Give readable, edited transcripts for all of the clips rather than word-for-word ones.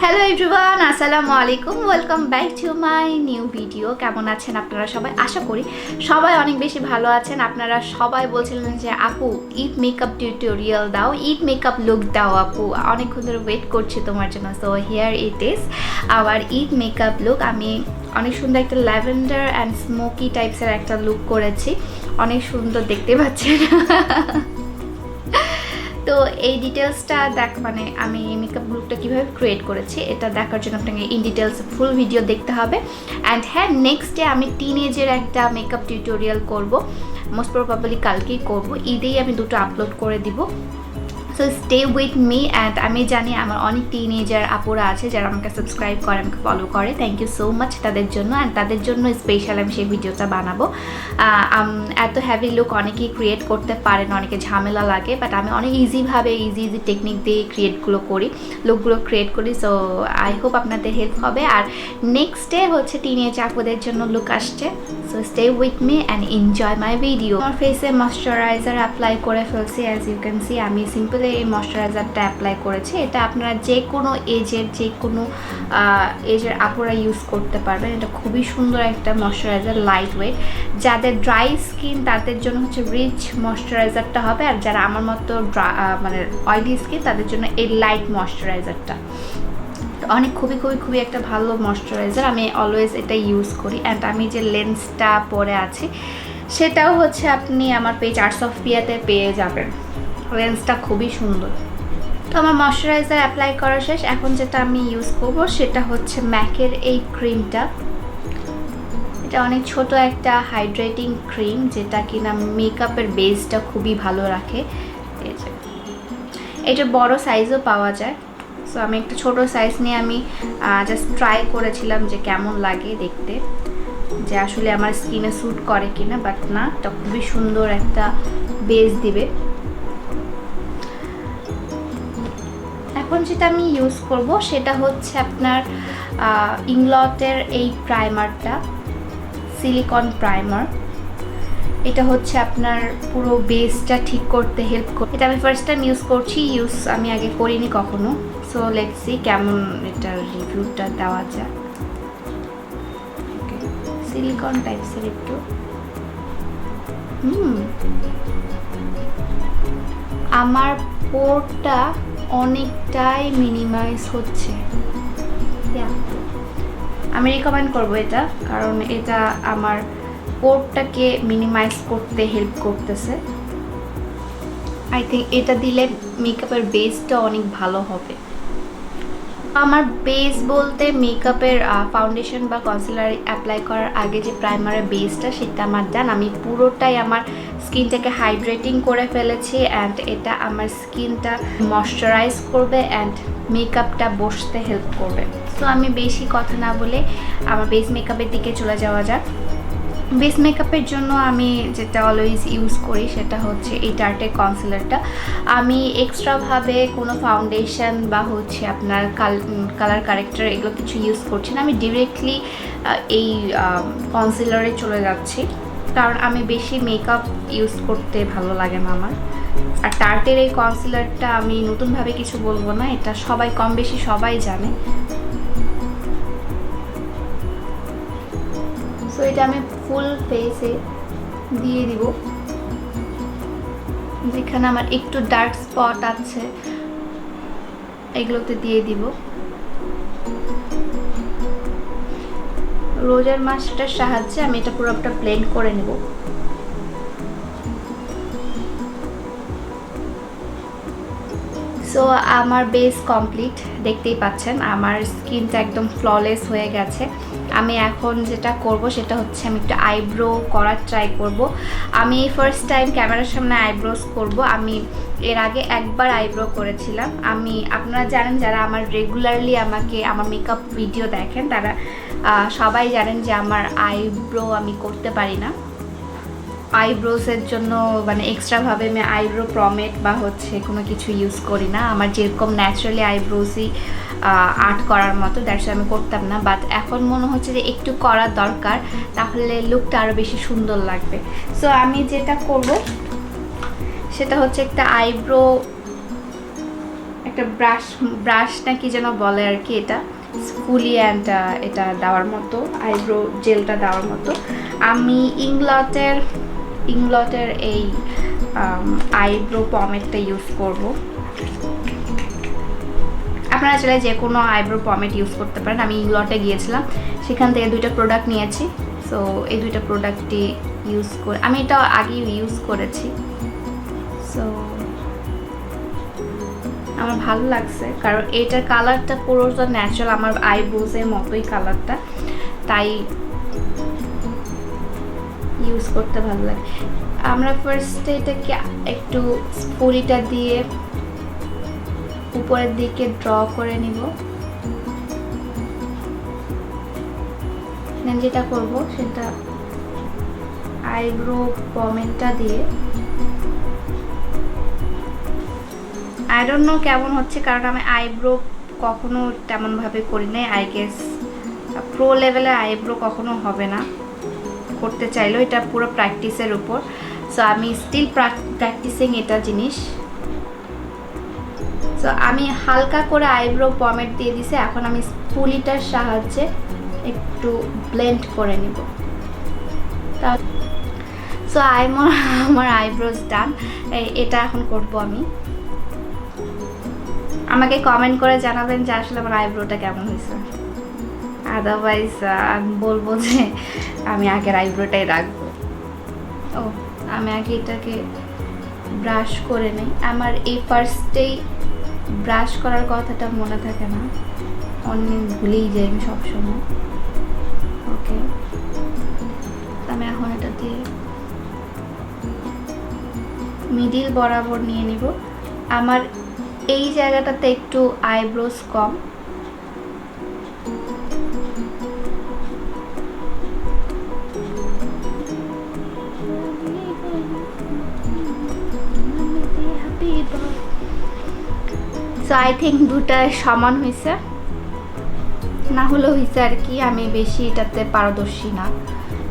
Hello everyone, আসসালামু আলাইকুম। Welcome back to my new video. কেমন আছেন আপনারা সবাই? আশা করি সবাই অনেক বেশি ভালো আছেন। আপনারা সবাই বলছিলেন যে আপু ঈদ মেকআপ টিউটোরিয়াল দাও, ঈদ মেকআপ লুক দাও আপু, অনেকক্ষণ ধরে ওয়েট করছি তোমার জন্য। So here it is our Eid makeup look. আমি অনেক সুন্দর একটা ল্যাভেন্ডার অ্যান্ড স্মোকি টাইপসের একটা লুক করেছি, অনেক সুন্দর দেখতে পাচ্ছেন। তো এই ডিটেলসটা মানে আমি মেকআপ লুকটা কীভাবে ক্রিয়েট করেছি এটা দেখার জন্য আপনাকে ইন ডিটেলস ফুল ভিডিও দেখতে হবে। অ্যান্ড হ্যাঁ, নেক্সট ডে আমি টিনেজের একটা মেকআপ টিউটোরিয়াল করব, মোস্ট প্রবাবলি কালকেই করব। ঈদেই আমি দুটো আপলোড করে দিব। So stay with me. And আমি জানি আমার অনেক টিনেজার আপুরা আছে যারা আমাকে সাবস্ক্রাইব করে, আমাকে ফলো করে। থ্যাংক ইউ সো মাচ তাদের জন্য। অ্যান্ড তাদের জন্য স্পেশাল আমি সেই ভিডিওটা বানাবো। এত হ্যাভি লুক অনেকেই ক্রিয়েট করতে পারেন, অনেকে ঝামেলা লাগে, বাট আমি অনেক ইজিভাবে ইজি টেকনিক দিয়ে লুকগুলো ক্রিয়েট করি। সো আই হোপ আপনাদের হেল্প হবে। আর নেক্সট ডে হচ্ছে টিনেজ আপুদের জন্য লুক আসছে। So stay with me and enjoy my video. আমার ফেসে ময়শ্চারাইজার অ্যাপ্লাই করে ফেলছি। অ্যাজ ইউ ক্যান সি আমি সিম্পল এই ময়শ্চারাইজারটা অ্যাপ্লাই করেছি। এটা আপনারা যে কোনো এজের আপুরা ইউজ করতে পারবেন। এটা খুবই সুন্দর একটা ময়শ্চারাইজার, লাইট ওয়েট। যাদের ড্রাই স্কিন তাদের জন্য হচ্ছে রিচ ময়শ্চারাইজারটা হবে, আর যারা আমার মতো মানে অয়েলি স্কিন তাদের জন্য এই লাইট ময়শ্চারাইজারটা অনেক খুবই একটা ভালো ময়শ্চারাইজার। আমি অলওয়েজ এটা ইউজ করি। অ্যান্ড আমি যে লেন্সটা পরে আছি সেটাও হচ্ছে আপনি আমার পেজ আর্টস অফ পিয়াতে পেয়ে যাবেন। লেন্সটা খুবই সুন্দর। তো আমার ময়শ্চারাইজার অ্যাপ্লাই করা শেষ। এখন যেটা আমি ইউজ করব সেটা হচ্ছে ম্যাকের এই ক্রিমটা। এটা অনেক ছোট একটা হাইড্রেটিং ক্রিম, যেটা কিনা মেকআপের বেসটা খুবই ভালো রাখে। এই যে এটা বড় সাইজও পাওয়া যায়। সো আমি একটা ছোট সাইজ নিয়ে আমি জাস্ট ট্রাই করেছিলাম যে কেমন লাগে দেখতে, যে আসলে আমার স্কিনে স্যুট করে কিনা। বাট না, এটা খুবই সুন্দর একটা বেস দিবে। এখন যেটা আমি ইউজ করব সেটা হচ্ছে আপনার ইংলটের এই প্রাইমারটা, সিলিকন প্রাইমার। এটা হচ্ছে আপনার পুরো বেসটা ঠিক করতে হেল্প করে। এটা আমি ফার্স্ট টাইম ইউজ করছি, আমি আগে করিনি কখনো। সো লেটস সি কেমন এটার রিভিউটা দেওয়া যায়। সিলিকন টাইপসের একটু আমার পোরটা অনেকটাই মিনিমাইজ হচ্ছে। আমি রিকমেন্ড করবো এটা, কারণ এটা আমার পোরটাকে মিনিমাইজ করতে হেল্প করতেছে। আই থিঙ্ক এটা দিলে মেকআপের বেসটা অনেক ভালো হবে। আমার বেস বলতে মেকআপের ফাউন্ডেশন বা কনসিলার অ্যাপ্লাই করার আগে যে প্রাইমারের বেসটা, সেটা আমার ডান। আমি পুরোটাই আমার স্কিনটাকে হাইড্রেটিং করে ফেলেছি। অ্যান্ড এটা আমার স্কিনটা ময়শ্চারাইজ করবে অ্যান্ড মেকআপটা বসতে হেল্প করবে। সো আমি বেশি কথা না বলে আমার বেস মেকআপের দিকে চলে যাওয়া যাক। বেস মেকআপের জন্য আমি যেটা অলওয়েজ ইউজ করি সেটা হচ্ছে এই টার্টের কনসিলারটা। আমি এক্সট্রাভাবে কোনো ফাউন্ডেশন বা হচ্ছে আপনার কালার কারেক্টার এগুলো কিছু ইউজ করছি না। আমি ডিরেক্টলি এই কনসিলারে চলে যাচ্ছি, কারণ আমি বেশি মেকআপ ইউজ করতে ভালো লাগে না আমার। আর টার্টের এই কনসিলারটা আমি নতুনভাবে কিছু বলবো না, এটা সবাই কম বেশি সবাই জানে। সো এটা আমি ফুল ফেসে দিয়ে দিব। যেখানে আমার একটু ডার্ক স্পট আছে এগুলোতে দিয়ে দিব। রোজার মাস্কটার সাহায্যে আমি এটা পুরোটা ব্লেন্ড করে নেব। সো আমার বেস কমপ্লিট, দেখতেই পাচ্ছেন আমার স্কিনটা একদম ফ্ললেস হয়ে গেছে। আমি এখন যেটা করব সেটা হচ্ছে আমি একটু আইব্রো করার ট্রাই করব। আমি ফার্স্ট টাইম ক্যামেরার সামনে আইব্রোস করব। আমি এর আগে একবার আইব্রো করেছিলাম। আপনারা জানেন, যারা আমার রেগুলারলি আমার মেকআপ ভিডিও দেখেন তারা সবাই জানেন যে আমার আইব্রো আমি করতে পারি না। আইব্রোসের জন্য মানে এক্সট্রাভাবে আমি আইব্রো প্রমেট বা হচ্ছে কোনো কিছু ইউজ করি না। আমার যেরকম ন্যাচারালি আইব্রোসই আর্ট করার মতো, দ্যাটস আমি করতাম না। বাট এখন মনে হচ্ছে যে একটু করা দরকার, তাহলে লুকটা আরও বেশি সুন্দর লাগবে। সো আমি যেটা করব সেটা হচ্ছে একটা একটা ব্রাশ ব্রাশ না কি যেন বলে আর কি, এটা স্কুলি অ্যান্ড এটা দেওয়ার মতো, আইব্রো জেলটা দেওয়ার মতো। আমি ইংলটের এই আইব্রো পমেটটা ইউজ করব। আপনারা চাইলে যে কোনো আইব্রো পমেট ইউজ করতে পারেন। আমি ইংলটে গিয়েছিলাম, সেখান থেকে 2টা প্রোডাক্ট নিয়েছি। সো এই 2টা প্রোডাক্টই ইউজ করে, আমি এটা আগেই ইউজ করেছি। সো আমার ভালো লাগছে, কারণ এটার কালারটা পুরোটা ন্যাচারাল, আমার আইব্রোজের মতোই কালারটা, তাই ইউজ করতে ভালো লাগে। আমরা ফার্স্টে এটাকে একটু স্পুরিটা দিয়ে উপরের দিকে ড্র করে নিব। দেন যেটা করব সেটা আইব্রো পমেটটা দিয়ে, আই ডোন্ট নো কেমন হচ্ছে, কারণ আমি আইব্রো কখনো তেমনভাবে করি নাই। আই গেস প্রো লেভেলে আইব্রো কখনো হবে না, করতে চাইলেও এটা পুরো প্র্যাকটিসের উপর। সো আমি স্টিল প্র্যাকটিসিং এটা জিনিস। সো আমি হালকা করে আইব্রো পমেট দিয়ে দিছি, এখন আমি স্পুলিটার সাহায্যে একটু ব্লেন্ড করে নিব। সো আমার আইব্রোজ ডান। এটা এখন করব আমি। আমাকে কমেন্ট করে জানাবেন যে আসলে আমার আইব্রোটা কেমন হয়েছে, আদারওয়াইজ আমি বলবো যে আমি আগের আইব্রোটাই রাখবো। ও আমি আগে এটাকে ব্রাশ করে নিই। আমার এই ফার্স্টেই ব্রাশ করার কথাটা মনে থাকে না, অনেক ভুলেই যাই আমি সবসময়। ওকে, আমি এখন এটা দিয়ে মিডিল বরাবর নিয়ে নিব। আমার এই জায়গাটাতে একটু eyebrows com, so I think দুটা সমান হয়েছে, না হলেও হয়েছে আর কি। আমি বেশি এটাতে পারদর্শী না,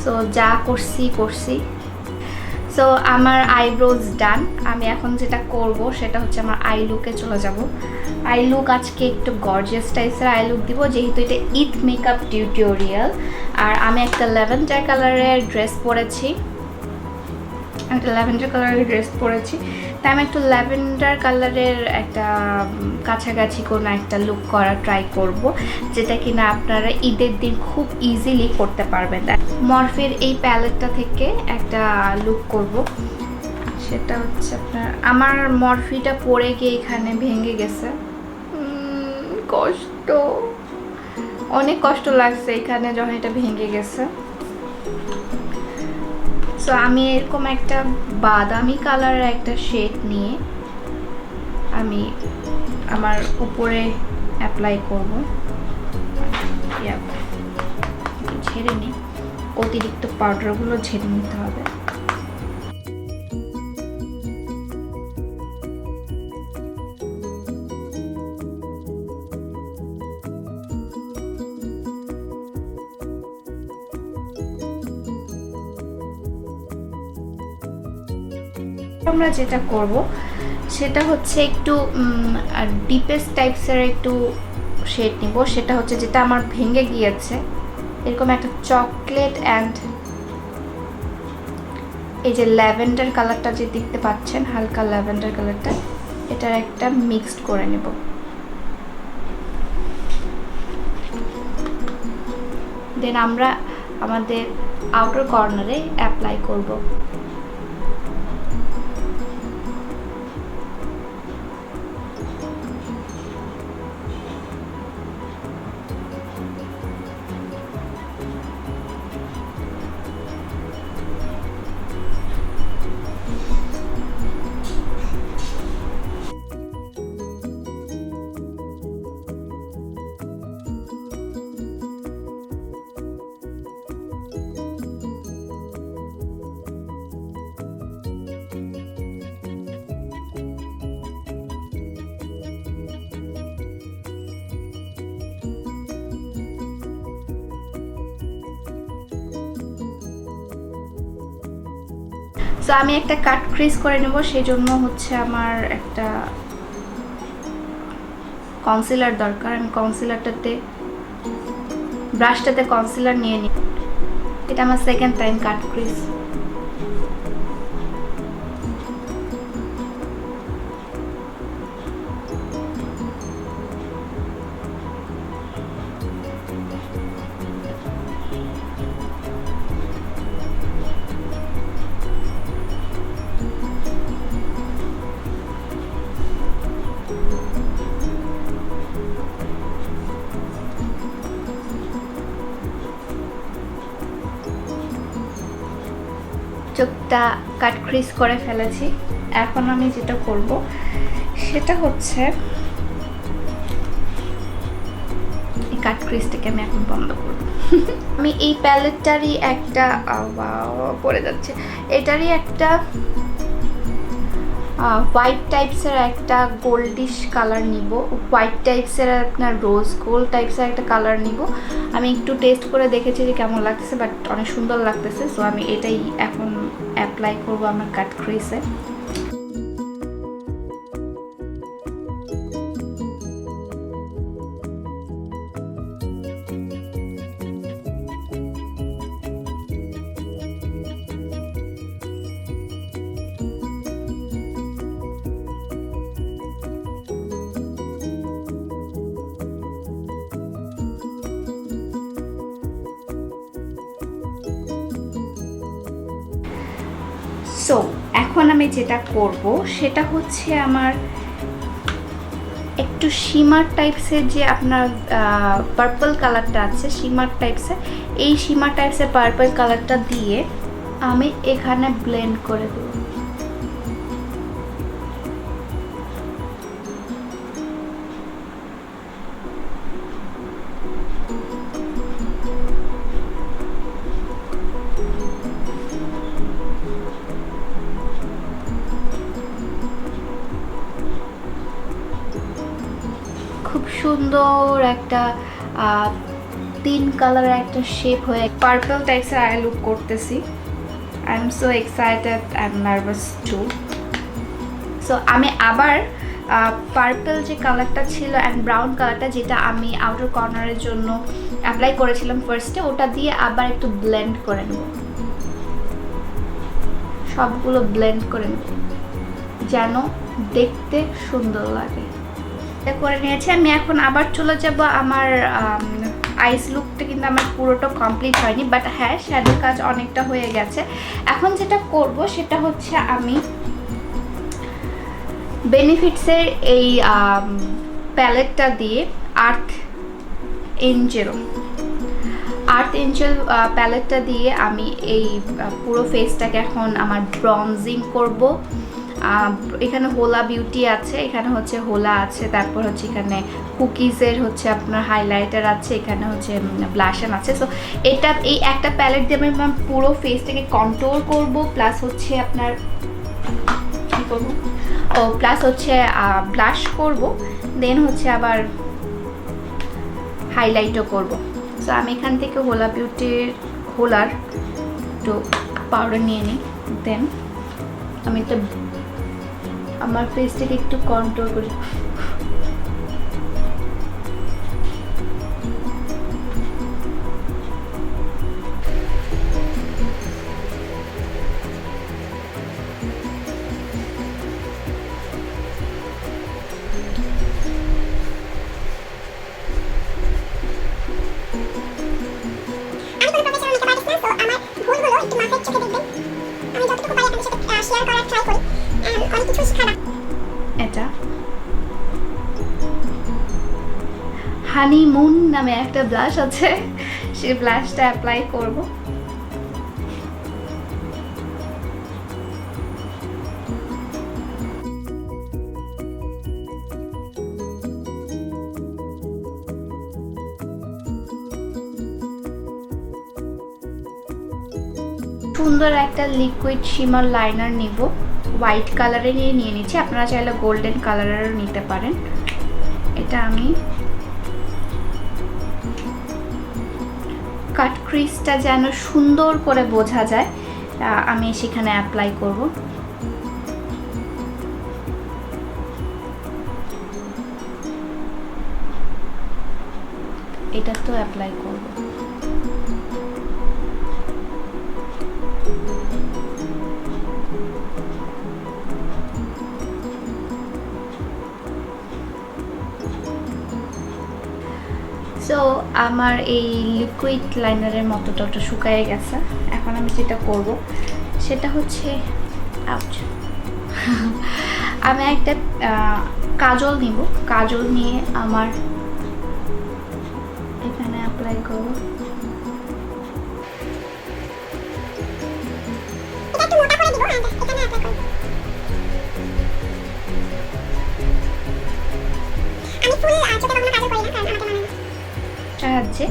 সো যা করছি। সো আমার আইব্রোজ ডান। আমি এখন যেটা করব সেটা হচ্ছে আমার আই লুকে চলে যাব। আই লুক আজকে একটু গর্জিয়াস টাইপের আই লুক দিব, যেহেতু এটা ঈদ মেকআপ টিউটোরিয়াল। আর আমি একটা ল্যাভেন্ডার কালারের ড্রেস পরেছি, তাই আমি একটু ল্যাভেন্ডার কালারের একটা কাছাকাছি কোনো একটা লুক করা ট্রাই করব, যেটা কিনা আপনারা ঈদের দিন খুব ইজিলি করতে পারবেন। মরফির এই প্যালেটটা থেকে একটা লুক করব, সেটা হচ্ছে আমার মরফিটা পরে গিয়ে এখানে ভেঙে গেছে, অনেক কষ্ট লাগছে এখানে যখন এটা ভেঙে গেছে। সো আমি এরকম একটা বাদামি কালারের একটা শেড নিয়ে আমি আমার উপরে অ্যাপ্লাই করব। ঝেড়ে নিই, অতিরিক্ত পাউডারগুলো ঝেড়ে নিতে হবে। আমরা যেটা করব সেটা হচ্ছে একটু ডিপেস্ট টাইপসের একটু শেড নিব, সেটা হচ্ছে যেটা আমার ভেঙে গিয়েছে, এরকম একটা চকলেট অ্যান্ড এই যে ল্যাভেন্ডার কালারটা যে দেখতে পাচ্ছেন, হালকা ল্যাভেন্ডার কালারটা, এটার একটা মিক্সড করে নেব। দেন আমরা আমাদের আউটার কর্নারে অ্যাপ্লাই করব। সো আমি একটা কাট ক্রিজ করে নেব, সেই জন্য হচ্ছে আমার একটা কনসিলার দরকার। আমি কনসিলারটাতে ব্রাশটাতে কনসিলার নিয়ে নিই। এটা আমার সেকেন্ড টাইম কাট ক্রিজ। চোখটা কাট ক্রিজ করে ফেলেছি। এখন আমি যেটা করব সেটা হচ্ছে এই কাট ক্রিজটাকে আমি এখন বন্ধ করব। আমি এই প্যালেটটারই একটা পড়ে যাচ্ছে, এটারই একটা হোয়াইট টাইপসের একটা গোল্ডিশ কালার নিব, হোয়াইট টাইপসের আপনার রোজ গোল্ড টাইপসের একটা কালার নিব। আমি একটু টেস্ট করে দেখেছি যে কেমন লাগতেছে, বাট অনেক সুন্দর লাগতেছে। সো আমি এটাই এখন অ্যাপ্লাই করব আমার কাট ক্রিজে। সো এখন আমি যেটা করব সেটা হচ্ছে আমার একটু শিমার টাইপসের যে আপনার পার্পল কালারটা আছে, শিমার টাইপসের, এই শিমার টাইপসের পার্পল কালারটা দিয়ে আমি এখানে ব্লেন্ড করে দেব। খুব সুন্দর একটা 3 কালারের একটা শেপ হয়ে পার্পল টাইপসের আই লুক করতেছি। I am so excited, I am nervous two. So আমি আবার পার্পল যে কালারটা ছিল অ্যান্ড ব্রাউন কালারটা, যেটা আমি আউটার কর্নারের জন্য অ্যাপ্লাই করেছিলাম ফার্স্টে, ওটা দিয়ে আবার একটু ব্লেন্ড করে নেব, সবগুলো ব্লেন্ড করে নেব যেন দেখতে সুন্দর লাগে। করে নিয়েছি আমি। এখন আবার চলে যাব আমার আইস লুকটা, কিন্তু আমার পুরোটা কমপ্লিট হয়নি, বাট হ্যাঁ শ্যাডোর কাজ অনেকটা হয়ে গেছে। এখন যেটা করব সেটা হচ্ছে আমি বেনিফিটসের এই প্যালেটটা দিয়ে আর্থ এঞ্জেল প্যালেটটা দিয়ে আমি এই পুরো ফেসটাকে এখন আমার ব্রঞ্জিং করব। এখানে হোলা বিউটি আছে, এখানে হচ্ছে হোলা আছে, তারপর হচ্ছে এখানে কুকিজের হচ্ছে আপনার হাইলাইটার আছে, এখানে হচ্ছে ব্লাশন আছে। সো এটা এই একটা প্যালেট দিয়ে আমি পুরো ফেসটাকে কন্ট্রোল করব, প্লাস হচ্ছে আপনার কী করবো প্লাস হচ্ছে ব্লাশ করব, দেন হচ্ছে আবার হাইলাইটও করব। সো আমি এখান থেকে হোলা বিউটির হোলার একটু পাউডার নিয়ে নিই, দেন আমি একটা আমার ফেসটাকে একটু কন্ট্রোল করি। এটা হানিমুন নামে একটা ব্লাশ আছে, সেই ব্লাশটা অ্যাপ্লাই করব। সুন্দর একটা লিকুইড শিমার লাইনার নিব, হোয়াইট কালারের নিয়ে নিচ্ছি, আপনারা চাইলে গোল্ডেন কালারেরও নিতে পারেন। এটা আমি কাট ক্রিজটা যেন সুন্দর করে বোঝা যায় আমি সেখানে অ্যাপ্লাই করব। এটা তো অ্যাপ্লাই করব। সো আমার এই লিকুইড লাইনারের মতোটা ওটা শুকায় গেছে। এখন আমি যেটা করব সেটা হচ্ছে আমি একটা কাজল নিব। কাজল নিয়ে আমার এখানে অ্যাপ্লাই করব। সাহায্যে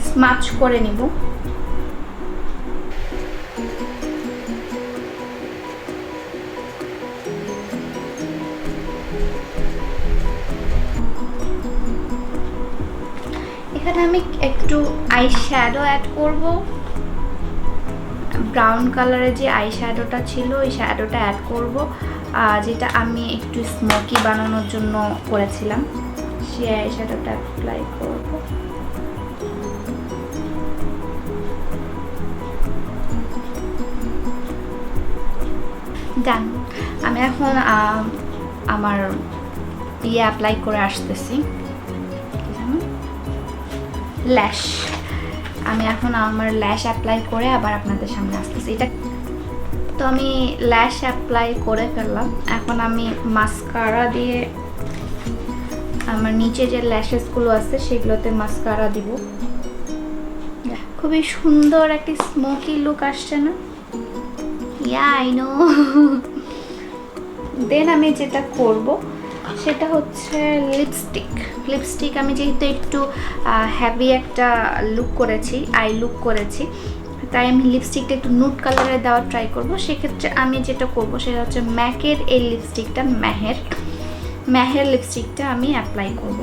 স্মাচ করে নিব। এখানে আমি একটু আই শ্যাডো অ্যাড করব। ব্রাউন কালারের যে আই শ্যাডোটা ছিল ওই শ্যাডোটা অ্যাড করব, যেটা আমি একটু স্মোকি বানানোর জন্য করেছিলাম। সেই আই শ্যাডোটা অ্যাপ্লাই করব। ডান। আমি এখন আমার অ্যাপ্লাই করে আসতেছি ল্যাশ। আমি এখন আমার ল্যাশ অ্যাপ্লাই করে আবার আপনাদের সামনে আসতেছি। এটা তো আমি ল্যাশ অ্যাপ্লাই করে ফেললাম। এখন আমি মাস্কারা দিয়ে আমার নিচে যে ল্যাশেসগুলো আছে সেগুলোতে মাস্কারা দিব। খুবই সুন্দর একটা স্মোকি লুক আসছে না? Yeah I know. দেন আমি যেটা করব সেটা হচ্ছে লিপস্টিক। আমি যেহেতু একটু হ্যাভি একটা লুক করেছি, আই লুক করেছি, তাই আমি লিপস্টিকটা একটু নুড কালারে দেওয়ার ট্রাই করব। সেক্ষেত্রে আমি যেটা করব সেটা হচ্ছে ম্যাকের এই লিপস্টিকটা, ম্যাহের লিপস্টিকটা আমি অ্যাপ্লাই করব।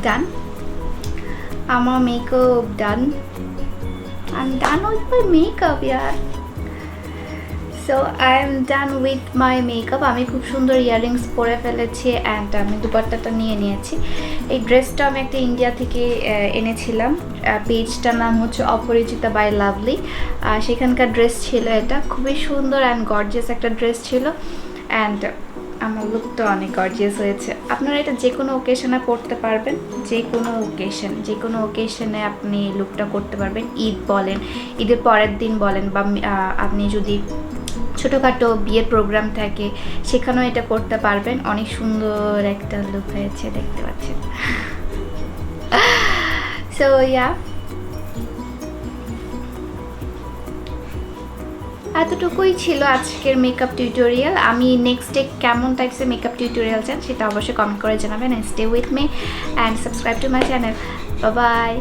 ডান। আমার makeup done. I'm done with my makeup, yaar. So I am done with my makeup. আমি খুব সুন্দর ইয়াররিংস পরে ফেলেছি অ্যান্ড আমি দুপাট্টাটা নিয়ে নিয়েছি। এই ড্রেসটা আমি একটা ইন্ডিয়া থেকে এনেছিলাম। পেজটার নাম হচ্ছে অপরিচিতা বাই লাভলি। সেখানকার ড্রেস ছিল এটা। খুবই সুন্দর অ্যান্ড গর্জিয়াস একটা ড্রেস ছিল অ্যান্ড আমার লুকটা অনেক গর্জিয়াস হয়েছে। আপনারা এটা যে কোনো ওকেশনে পরতে পারবেন, যে কোনো ওকেশনে আপনি লুকটা করতে পারবেন। ঈদ বলেন, ঈদের পরের দিন বলেন, বা আপনি যদি ছোটোখাটো বিয়ের প্রোগ্রাম থাকে সেখানেও এটা করতে পারবেন। অনেক সুন্দর একটা লুক হয়েছে, দেখতে পাচ্ছেন। সো ইয়া, এতটুকুই ছিল আজকের মেকআপ টিউটোরিয়াল। আমি নেক্সট ডে কেমন টাইপসের মেকআপ টিউটোরিয়াল চান সেটা অবশ্যই কমেন্ট করে জানাবেন। Stay with me and subscribe to my channel. Bye bye.